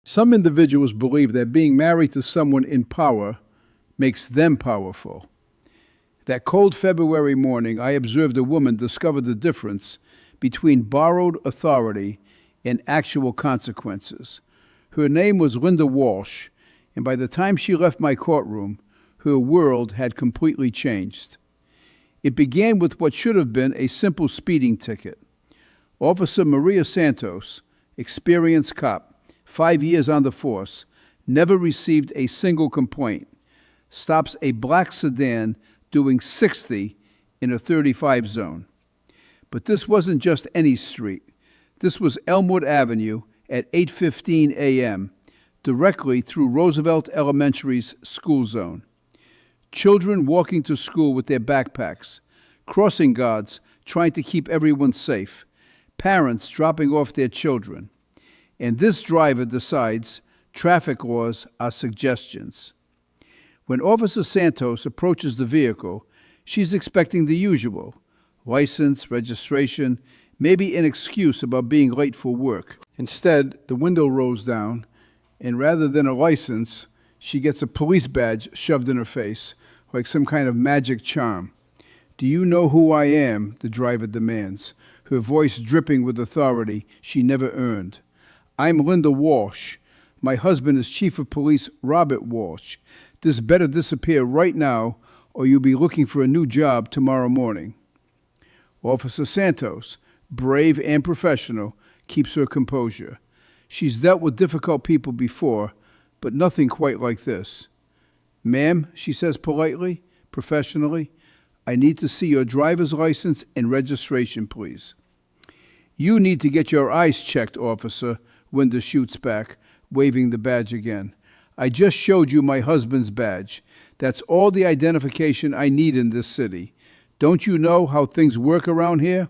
Some individuals believe that being married to someone in power makes them powerful. That cold February morning, I observed a woman discover the difference between borrowed authority and actual consequences. Her name was Linda Walsh, and by the time she left my courtroom, her world had completely changed. It began with what should have been a simple speeding ticket. Officer Maria Santos, experienced cop, 5 years on the force, never received a single complaint, stops a black sedan doing 60 in a 35 zone. But this wasn't just any street. This was Elmwood Avenue at 8:15 a.m., directly through Roosevelt Elementary's school zone. Children walking to school with their backpacks, crossing guards trying to keep everyone safe, parents dropping off their children. And this driver decides traffic laws are suggestions. When Officer Santos approaches the vehicle, she's expecting the usual: license, registration, maybe an excuse about being late for work. Instead, the window rolls down, and rather than a license, she gets a police badge shoved in her face, like some kind of magic charm. "Do you know who I am?" the driver demands, her voice dripping with authority she never earned. "I'm Linda Walsh. My husband is Chief of Police Robert Walsh. This better disappear right now, or you'll be looking for a new job tomorrow morning." Officer Santos, brave and professional, keeps her composure. She's dealt with difficult people before, but nothing quite like this. "Ma'am," she says politely, professionally, "I need to see your driver's license and registration, please." "You need to get your eyes checked, officer," Linda shoots back, waving the badge again. "I just showed you my husband's badge. That's all the identification I need in this city. Don't you know how things work around here?"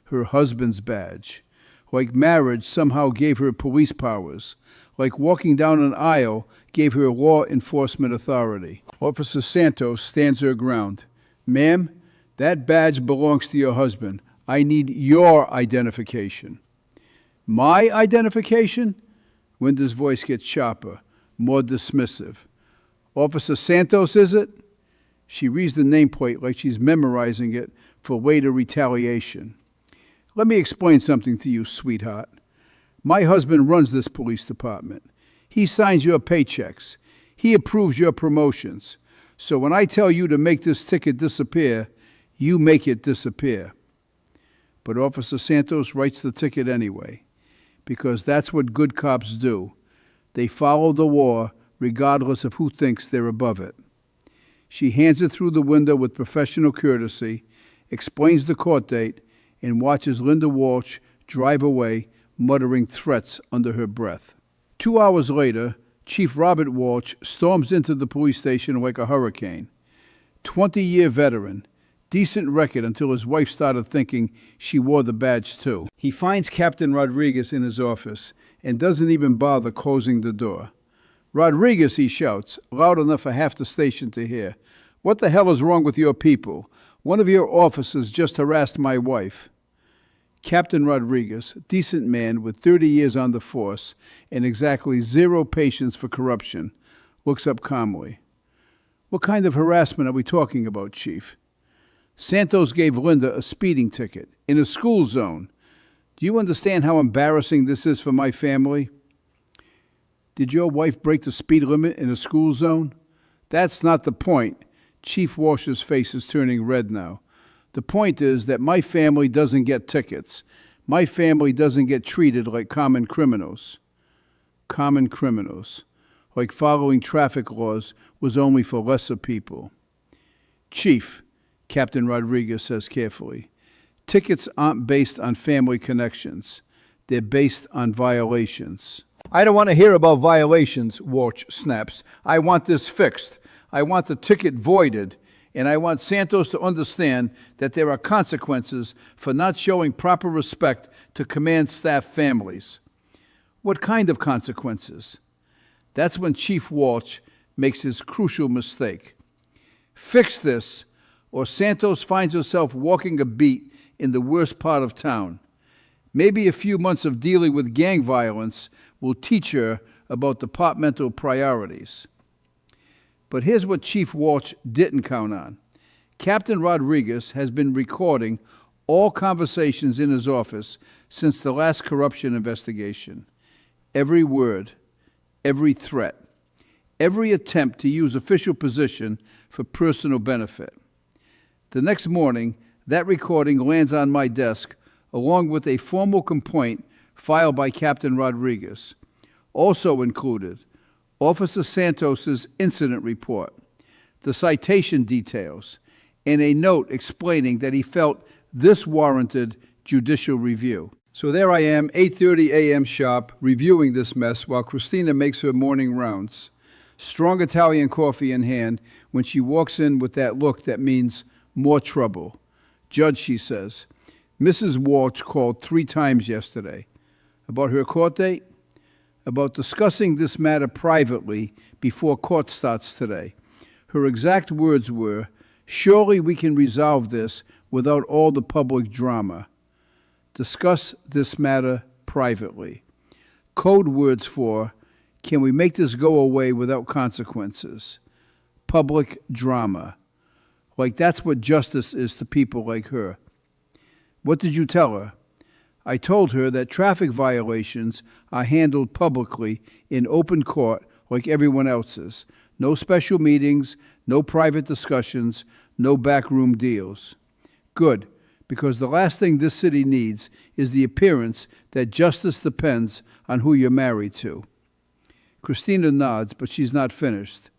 Her husband's badge. Like marriage somehow gave her police powers. Like walking down an aisle gave her law enforcement authority. Officer Santos stands her ground. "Ma'am, that badge belongs to your husband. I need your identification." "My identification?" Linda's voice gets sharper, more dismissive. "Officer Santos, is it?" She reads the nameplate like she's memorizing it for later retaliation. "Let me explain something to you, sweetheart. My husband runs this police department. He signs your paychecks. He approves your promotions. So when I tell you to make this ticket disappear, you make it disappear." But Officer Santos writes the ticket anyway, because that's what good cops do. They follow the law regardless of who thinks they're above it. She hands it through the window with professional courtesy, explains the court date, and watches Linda Walsh drive away, muttering threats under her breath. 2 hours later, Chief Robert Walsh storms into the police station like a hurricane. 20-year veteran, decent record until his wife started thinking she wore the badge too. He finds Captain Rodriguez in his office and doesn't even bother closing the door. "Rodriguez," he shouts, loud enough for half the station to hear, "what the hell is wrong with your people? One of your officers just harassed my wife." Captain Rodriguez, decent man with 30 years on the force and exactly zero patience for corruption, looks up calmly. "What kind of harassment are we talking about, Chief?" "Santos gave Linda a speeding ticket in a school zone. Do you understand how embarrassing this is for my family?" "Did your wife break the speed limit in a school zone?" "That's not the point." Chief Walsh's face is turning red now. "The point is that my family doesn't get tickets. My family doesn't get treated like common criminals." Common criminals. Like following traffic laws was only for lesser people. "Chief," Captain Rodriguez says carefully, "tickets aren't based on family connections. They're based on violations." "I don't want to hear about violations," Walsh snaps. "I want this fixed. I want the ticket voided. And I want Santos to understand that there are consequences for not showing proper respect to command staff families." "What kind of consequences?" That's when Chief Walsh makes his crucial mistake. "Fix this, or Santos finds herself walking a beat in the worst part of town. Maybe a few months of dealing with gang violence will teach her about departmental priorities. But here's what Chief Walsh didn't count on. Captain Rodriguez has been recording all conversations in his office since the last corruption investigation. Every word, every threat, every attempt to use official position for personal benefit. The next morning, that recording lands on my desk along with a formal complaint filed by Captain Rodriguez. Also included, Officer Santos's incident report, the citation details, and a note explaining that he felt this warranted judicial review. So there I am, 8:30 a.m. sharp, reviewing this mess while Christina makes her morning rounds. Strong Italian coffee in hand when she walks in with that look that means more trouble. Judge, she says, Mrs. Walsh called 3 times yesterday. About her court date? About discussing this matter privately before court starts today. Her exact words were, surely we can resolve this without all the public drama. Discuss this matter privately. Code words for, can we make this go away without consequences? Public drama. Like that's what justice is to people like her. What did you tell her? I told her that traffic violations are handled publicly in open court like everyone else's. No special meetings, no private discussions, no backroom deals. Good, because the last thing this city needs is the appearance that justice depends on who you're married to. Christina nods, but she's not finished.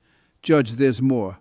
Judge, there's more.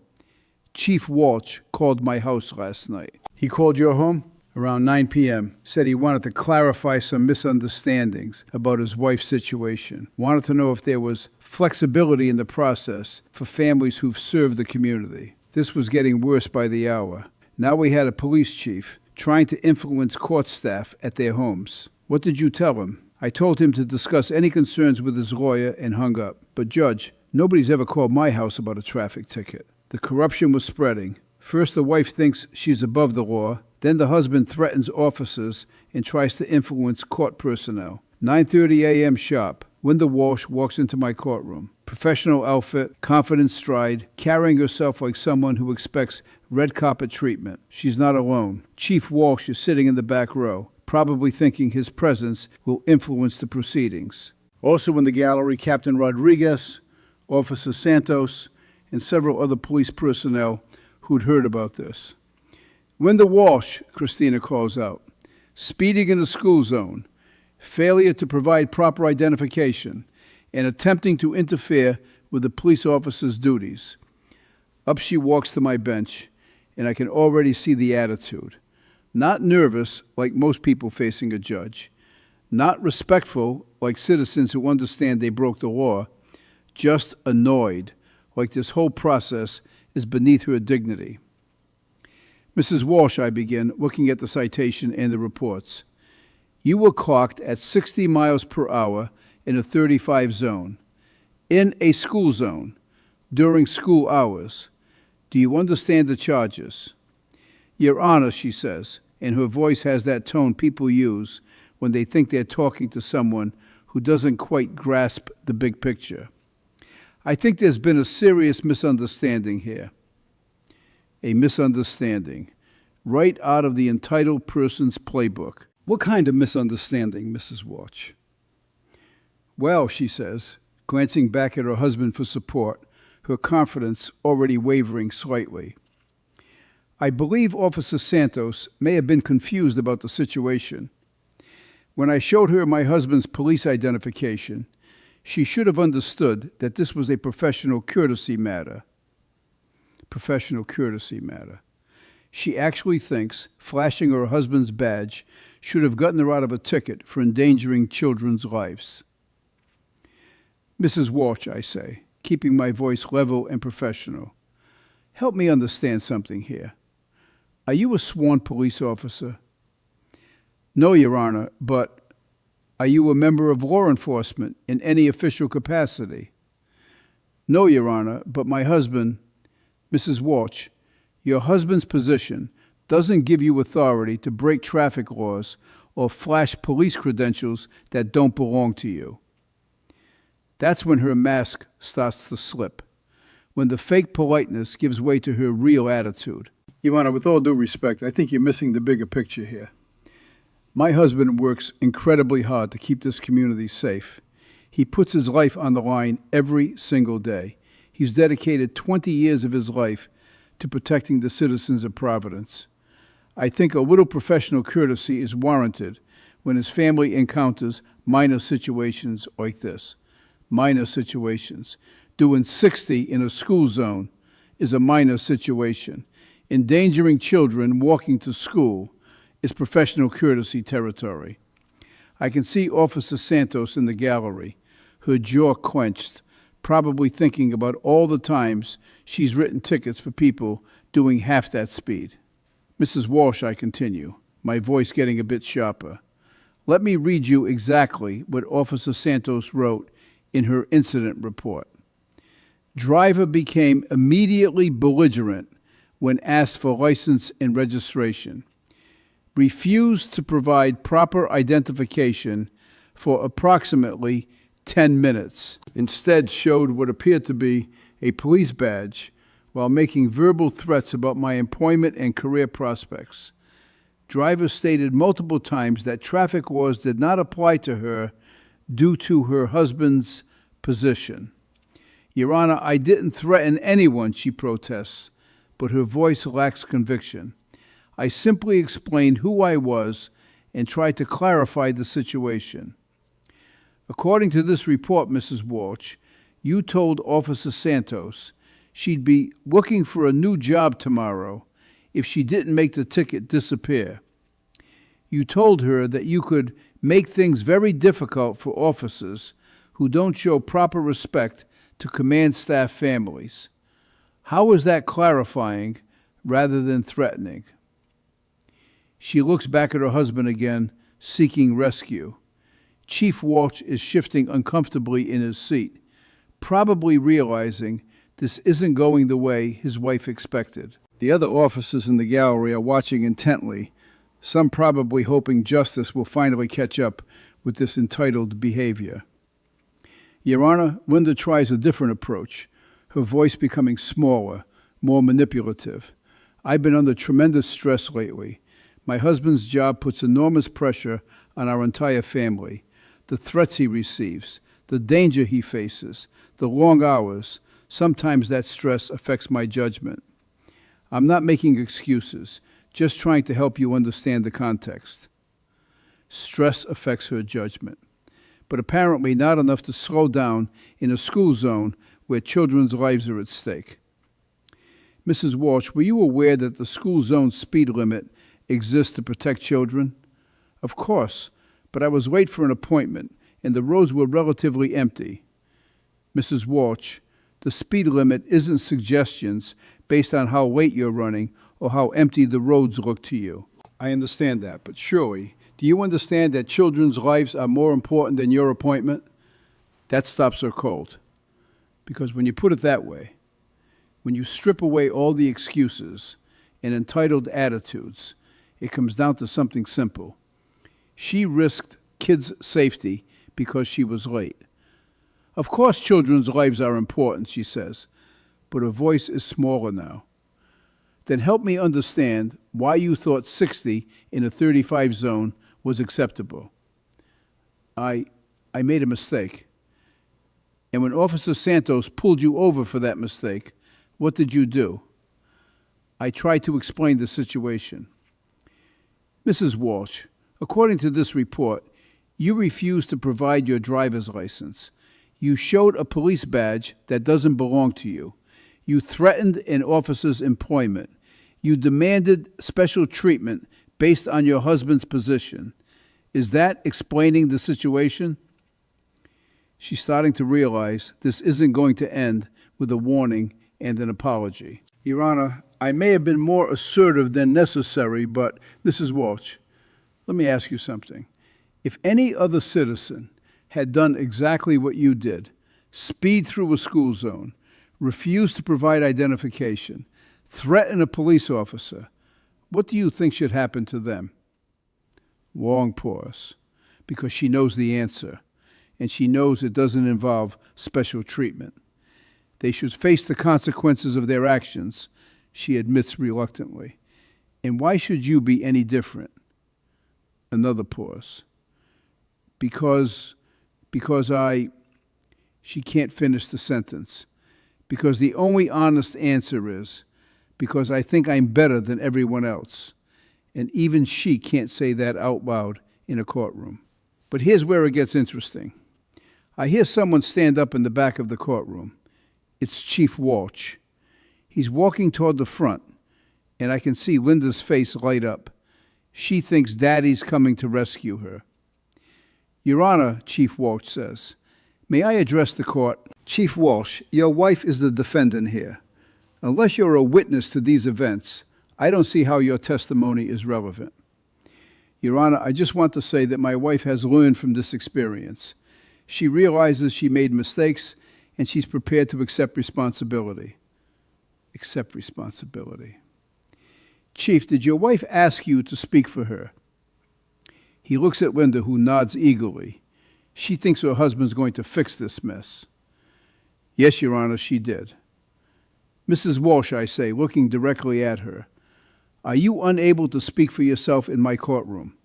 Chief Walsh called my house last night. He called your home? Around 9 p.m., said he wanted to clarify some misunderstandings about his wife's situation. Wanted to know if there was flexibility in the process for families who've served the community. This was getting worse by the hour. Now we had a police chief trying to influence court staff at their homes. What did you tell him? I told him to discuss any concerns with his lawyer and hung up. But Judge, nobody's ever called my house about a traffic ticket. The corruption was spreading. First, the wife thinks she's above the law. Then the husband threatens officers and tries to influence court personnel. 9:30 a.m. sharp, Linda Walsh walks into my courtroom. Professional outfit, confident stride, carrying herself like someone who expects red carpet treatment. She's not alone. Chief Walsh is sitting in the back row, probably thinking his presence will influence the proceedings. Also in the gallery, Captain Rodriguez, Officer Santos, and several other police personnel who'd heard about this. Linda Walsh, Christina calls out. Speeding in the school zone, failure to provide proper identification, and attempting to interfere with the police officer's duties. Up she walks to my bench, and I can already see the attitude. Not nervous, like most people facing a judge. Not respectful, like citizens who understand they broke the law. Just annoyed, like this whole process is beneath her dignity. Mrs. Walsh, I begin, looking at the citation and the reports. You were clocked at 60 miles per hour in a 35 zone, in a school zone, during school hours. Do you understand the charges? Your Honor, she says, and her voice has that tone people use when they think they're talking to someone who doesn't quite grasp the big picture. I think there's been a serious misunderstanding here. A misunderstanding, right out of the entitled person's playbook. What kind of misunderstanding, Mrs. Walsh? Well, she says, glancing back at her husband for support, her confidence already wavering slightly. I believe Officer Santos may have been confused about the situation. When I showed her my husband's police identification, she should have understood that this was a professional courtesy matter. Professional courtesy matter. She actually thinks flashing her husband's badge should have gotten her out of a ticket for endangering children's lives. Mrs. Walsh, I say, keeping my voice level and professional, help me understand something here. Are you a sworn police officer? No, Your Honor, but are you a member of law enforcement in any official capacity? No, Your Honor, but my husband... Mrs. Walsh, your husband's position doesn't give you authority to break traffic laws or flash police credentials that don't belong to you. That's when her mask starts to slip, when the fake politeness gives way to her real attitude. Your Honor, with all due respect, I think you're missing the bigger picture here. My husband works incredibly hard to keep this community safe. He puts his life on the line every single day. He's dedicated 20 years of his life to protecting the citizens of Providence. I think a little professional courtesy is warranted when his family encounters minor situations like this. Minor situations. Doing 60 in a school zone is a minor situation. Endangering children walking to school is professional courtesy territory. I can see Officer Santos in the gallery, her jaw clenched, probably thinking about all the times she's written tickets for people doing half that speed. Mrs. Walsh, I continue, my voice getting a bit sharper. Let me read you exactly what Officer Santos wrote in her incident report. Driver became immediately belligerent when asked for license and registration. Refused to provide proper identification for approximately 10 minutes. Instead showed what appeared to be a police badge while making verbal threats about my employment and career prospects. Driver stated multiple times that traffic laws did not apply to her due to her husband's position. Your Honor, I didn't threaten anyone, she protests, but her voice lacks conviction. I simply explained who I was and tried to clarify the situation. According to this report, Mrs. Walsh, you told Officer Santos she'd be looking for a new job tomorrow if she didn't make the ticket disappear. You told her that you could make things very difficult for officers who don't show proper respect to command staff families. How is that clarifying rather than threatening? She looks back at her husband again, seeking rescue. Chief Walsh is shifting uncomfortably in his seat, probably realizing this isn't going the way his wife expected. The other officers in the gallery are watching intently, some probably hoping justice will finally catch up with this entitled behavior. Your Honor, Linda tries a different approach, her voice becoming smaller, more manipulative. I've been under tremendous stress lately. My husband's job puts enormous pressure on our entire family. The threats he receives, the danger he faces, the long hours, sometimes that stress affects my judgment. I'm not making excuses, just trying to help you understand the context. Stress affects her judgment, but apparently not enough to slow down in a school zone where children's lives are at stake. Mrs. Walsh, were you aware that the school zone speed limit exists to protect children? Of course, but I was late for an appointment, and the roads were relatively empty. Mrs. Walsh, the speed limit isn't suggestions based on how late you're running or how empty the roads look to you. I understand that, but surely, do you understand that children's lives are more important than your appointment? That stops her cold. Because when you put it that way, when you strip away all the excuses and entitled attitudes, it comes down to something simple. She risked kids' safety because she was late. Of course children's lives are important, she says, but her voice is smaller now. Then help me understand why you thought 60 in a 35 zone was acceptable. I made a mistake. And when Officer Santos pulled you over for that mistake, what did you do? I tried to explain the situation. Mrs. Walsh, according to this report, you refused to provide your driver's license. You showed a police badge that doesn't belong to you. You threatened an officer's employment. You demanded special treatment based on your husband's position. Is that explaining the situation? She's starting to realize this isn't going to end with a warning and an apology. Your Honor, I may have been more assertive than necessary, but Mrs. Walsh, let me ask you something. If any other citizen had done exactly what you did, speed through a school zone, refuse to provide identification, threaten a police officer, what do you think should happen to them? Long pause, because she knows the answer. and she knows it doesn't involve special treatment. They should face the consequences of their actions, she admits reluctantly. And why should you be any different? Another pause. Because she can't finish the sentence. Because the only honest answer is, because I think I'm better than everyone else. And even she can't say that out loud in a courtroom. But here's where it gets interesting. I hear someone stand up in the back of the courtroom. It's Chief Walsh. He's walking toward the front, and I can see Linda's face light up. She thinks Daddy's coming to rescue her. Your Honor, Chief Walsh says, may I address the court? Chief Walsh, your wife is the defendant here. Unless you're a witness to these events, I don't see how your testimony is relevant. Your Honor, I just want to say that my wife has learned from this experience. She realizes she made mistakes, and she's prepared to accept responsibility. Accept responsibility. Chief, did your wife ask you to speak for her? He looks at Linda, who nods eagerly. She thinks her husband's going to fix this mess. Yes, Your Honor, she did. Mrs. Walsh, I say, looking directly at her, are you unable to speak for yourself in my courtroom?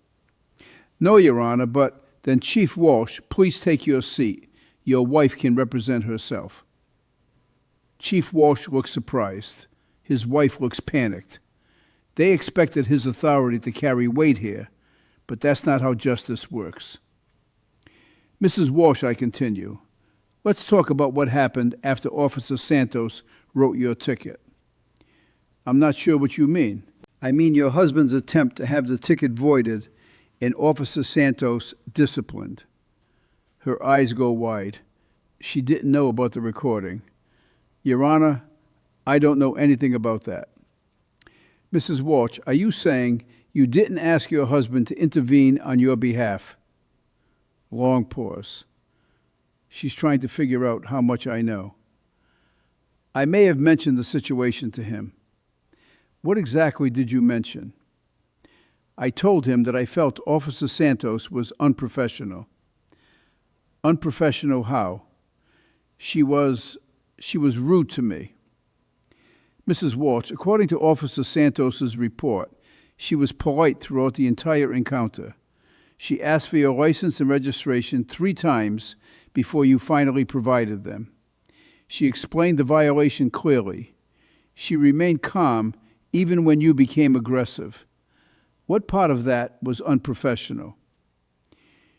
No, Your Honor, but then Chief Walsh, please take your seat. Your wife can represent herself. Chief Walsh looks surprised. His wife looks panicked. They expected his authority to carry weight here, but that's not how justice works. Mrs. Walsh, I continue, let's talk about what happened after Officer Santos wrote your ticket. I'm not sure what you mean. I mean your husband's attempt to have the ticket voided and Officer Santos disciplined. Her eyes go wide. She didn't know about the recording. Your Honor, I don't know anything about that. Mrs. Walsh, are you saying you didn't ask your husband to intervene on your behalf? Long pause. She's trying to figure out how much I know. I may have mentioned the situation to him. What exactly did you mention? I told him that I felt Officer Santos was unprofessional. Unprofessional how? She was rude to me. Mrs. Walsh, according to Officer Santos's report, she was polite throughout the entire encounter. She asked for your license and registration 3 times before you finally provided them. She explained the violation clearly. She remained calm even when you became aggressive. What part of that was unprofessional?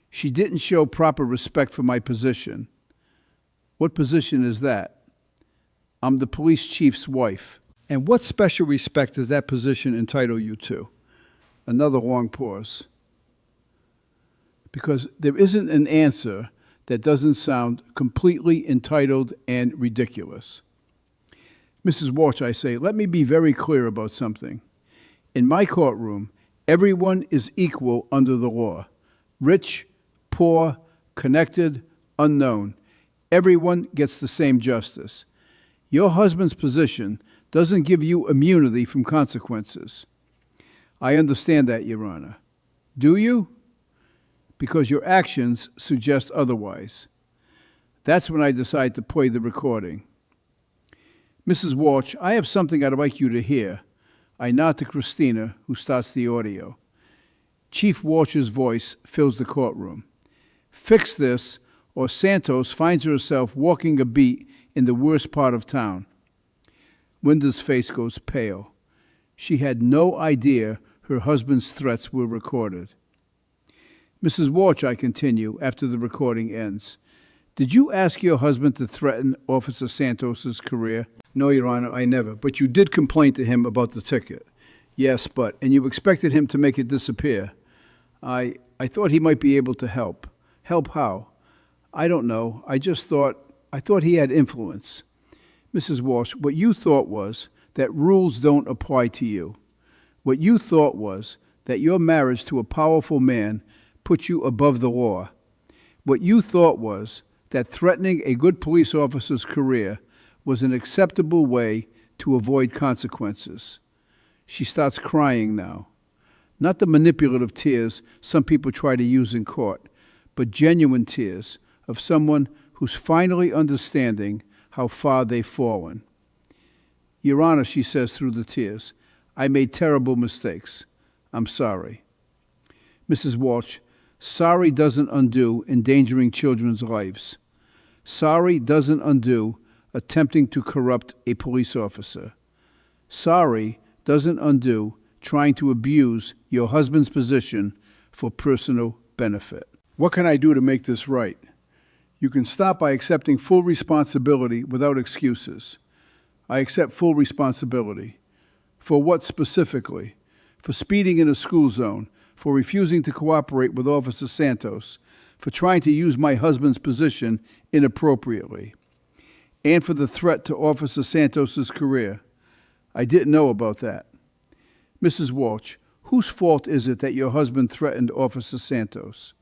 She didn't show proper respect for my position. What position is that? I'm the police chief's wife. And what special respect does that position entitle you to? Another long pause. Because there isn't an answer that doesn't sound completely entitled and ridiculous. Mrs. Walsh, I say, let me be very clear about something. In my courtroom, everyone is equal under the law. Rich, poor, connected, unknown. Everyone gets the same justice. Your husband's position doesn't give you immunity from consequences. I understand that, Your Honor. Do you? Because your actions suggest otherwise. That's when I decide to play the recording. Mrs. Walsh, I have something I'd like you to hear. I nod to Christina, who starts the audio. Chief Walsh's voice fills the courtroom. Fix this, or Santos finds herself walking a beat in the worst part of town. Linda's face goes pale. She had no idea her husband's threats were recorded. Mrs. Walsh, I continue, after the recording ends, did you ask your husband to threaten Officer Santos's career? No, Your Honor, I never. But you did complain to him about the ticket. Yes, and you expected him to make it disappear. I thought he might be able to help. Help how? I don't know. I thought he had influence. Mrs. Walsh, what you thought was that rules don't apply to you. What you thought was that your marriage to a powerful man put you above the law. What you thought was that threatening a good police officer's career was an acceptable way to avoid consequences. She starts crying now. Not the manipulative tears some people try to use in court, but genuine tears, of someone who's finally understanding how far they've fallen. Your Honor, she says through the tears, I made terrible mistakes. I'm sorry. Mrs. Walsh, sorry doesn't undo endangering children's lives. Sorry doesn't undo attempting to corrupt a police officer. Sorry doesn't undo trying to abuse your husband's position for personal benefit. What can I do to make this right? You can stop by accepting full responsibility without excuses. I accept full responsibility. For what specifically? For speeding in a school zone, for refusing to cooperate with Officer Santos, for trying to use my husband's position inappropriately, and for the threat to Officer Santos's career. I didn't know about that. Mrs. Walsh, whose fault is it that your husband threatened Officer Santos?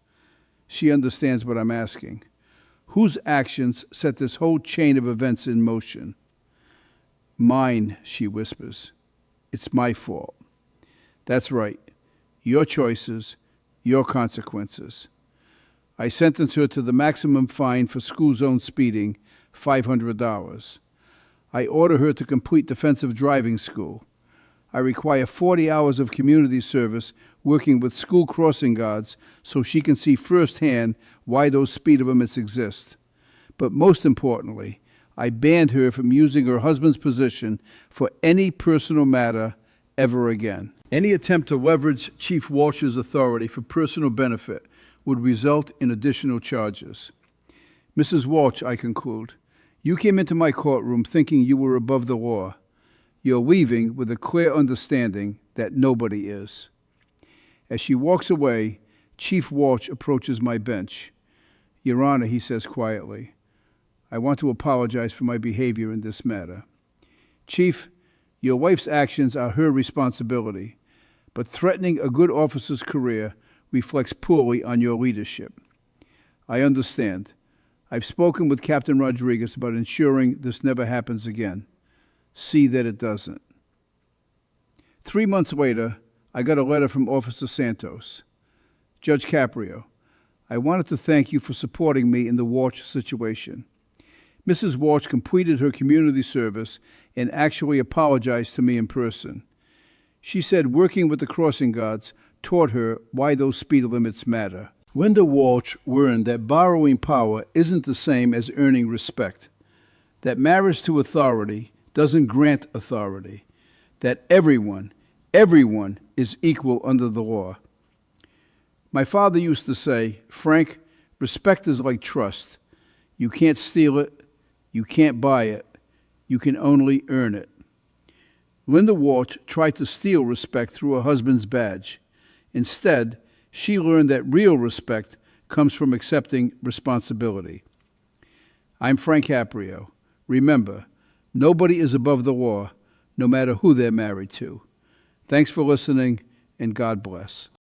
She understands what I'm asking. Whose actions set this whole chain of events in motion? Mine, she whispers. It's my fault. That's right. Your choices, your consequences. I sentence her to the maximum fine for school zone speeding, $500. I order her to complete defensive driving school. I require 40 hours of community service working with school crossing guards so she can see firsthand why those speed limits exist. But most importantly, I banned her from using her husband's position for any personal matter ever again. Any attempt to leverage Chief Walsh's authority for personal benefit would result in additional charges. Mrs. Walsh, I conclude, you came into my courtroom thinking you were above the law. You're leaving with a clear understanding that nobody is. As she walks away, Chief Walsh approaches my bench. Your Honor, he says quietly, I want to apologize for my behavior in this matter. Chief, your wife's actions are her responsibility, but threatening a good officer's career reflects poorly on your leadership. I understand. I've spoken with Captain Rodriguez about ensuring this never happens again. See that it doesn't. 3 months later, I got a letter from Officer Santos. Judge Caprio, I wanted to thank you for supporting me in the Walsh situation. Mrs. Walsh completed her community service and actually apologized to me in person. She said working with the crossing guards taught her why those speed limits matter. Linda Walsh learned that borrowing power isn't the same as earning respect, that marriage to authority doesn't grant authority, that everyone is equal under the law. My father used to say, Frank, respect is like trust. You can't steal it, you can't buy it, you can only earn it. Linda Walsh tried to steal respect through her husband's badge. Instead, she learned that real respect comes from accepting responsibility. I'm Frank Caprio. Remember, nobody is above the law, no matter who they're married to. Thanks for listening, and God bless.